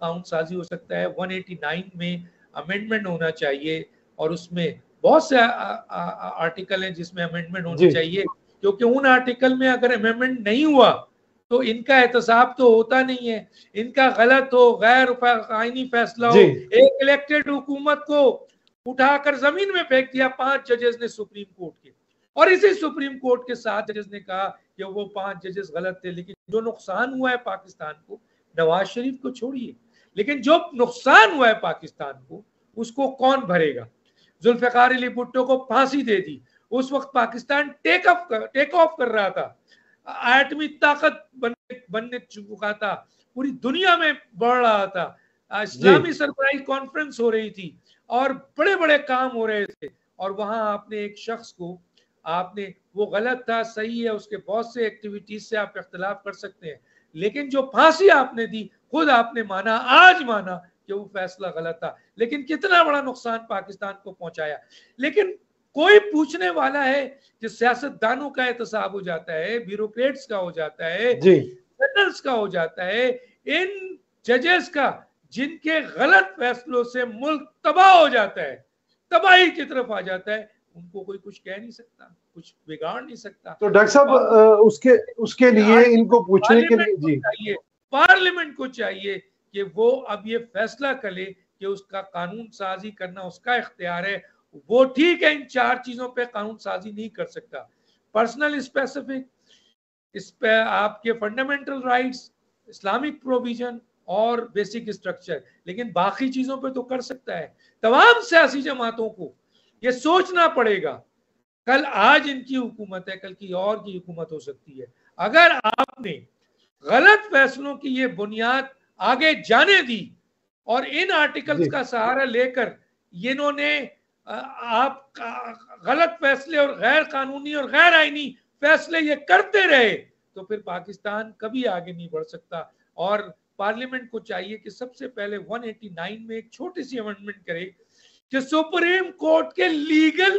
कानून साजी हो सकता है। 189 में अमेंडमेंट होना चाहिए और उसमें बहुत से आर्टिकल हैं जिसमें अमेंडमेंट होनी चाहिए, क्योंकि उन आर्टिकल में अगर अमेंडमेंट नहीं हुआ तो इनका एहतसाब तो होता नहीं है। इनका गलत हो, गैर आईनी फैसला हो, एक इलेक्टेड हुकूमत को उठाकर जमीन में फेंक दिया 5 जजेस ने सुप्रीम कोर्ट के, और इसी सुप्रीम कोर्ट के 7 जजेस ने कहा कि वो 5 जजेस गलत थे। लेकिन जो नुकसान हुआ है पाकिस्तान को, नवाज शरीफ को छोड़िए, लेकिन जो नुकसान हुआ है पाकिस्तान को उसको कौन भरेगा? जुल्फिकार अली भुट्टो को फांसी दे दी, उस वक्त पाकिस्तान टेक ऑफ कर रहा था, एटमी ताकत बनने चुका था, पूरी दुनिया में बढ़ रहा था, इस्लामी सरबराही कॉन्फ्रेंस हो रही थी और बड़े बड़े काम हो रहे थे, और वहां आपने एक शख्स को, आपने, वो गलत था, सही है, उसके बहुत से एक्टिविटीज से आप इख्तिलाफ कर सकते हैं, लेकिन जो फांसी आपने दी, खुद आपने माना, आज माना कि वो फैसला गलत था, लेकिन कितना बड़ा नुकसान पाकिस्तान को पहुंचाया। लेकिन कोई पूछने वाला है कि सियासतदानों का एहतसाब हो जाता है, ब्यूरोक्रेट्स का हो जाता है, जनरल्स का हो जाता है, इन जजेस का जिनके गलत फैसलों से मुल्क तबाह हो जाता है, तबाही की तरफ आ जाता है, उनको कोई कुछ कह नहीं सकता, कुछ बिगाड़ नहीं सकता। तो डॉक्टर साहब उसके लिए इनको पूछने के लिए जी पार्लियामेंट को चाहिए कि वो अब ये फैसला करे कि उसका कानून साजी करना उसका इख्तियार है। वो ठीक है, इन 4 चीजों पे कानून साजी नहीं कर सकता, पर्सनल स्पेसिफिक, इस पे आपके फंडामेंटल राइट्स, इस्लामिक प्रोविजन और बेसिक स्ट्रक्चर, लेकिन बाकी चीजों पे तो कर सकता है। तमाम सियासी जमातों को ये सोचना पड़ेगा, कल आज इनकी हुकूमत है, कल की और की हुकूमत हो सकती है। अगर आपने गलत फैसलों की ये बुनियाद आगे जाने दी और इन आर्टिकल्स का सहारा लेकर इन्होंने आप गलत फैसले और गैर कानूनी और गैर आईनी फैसले ये करते रहे, तो फिर पाकिस्तान कभी आगे नहीं बढ़ सकता। और पार्लियामेंट को चाहिए कि सबसे पहले 189 में एक छोटी सी अमेंडमेंट करे कि सुप्रीम कोर्ट के लीगल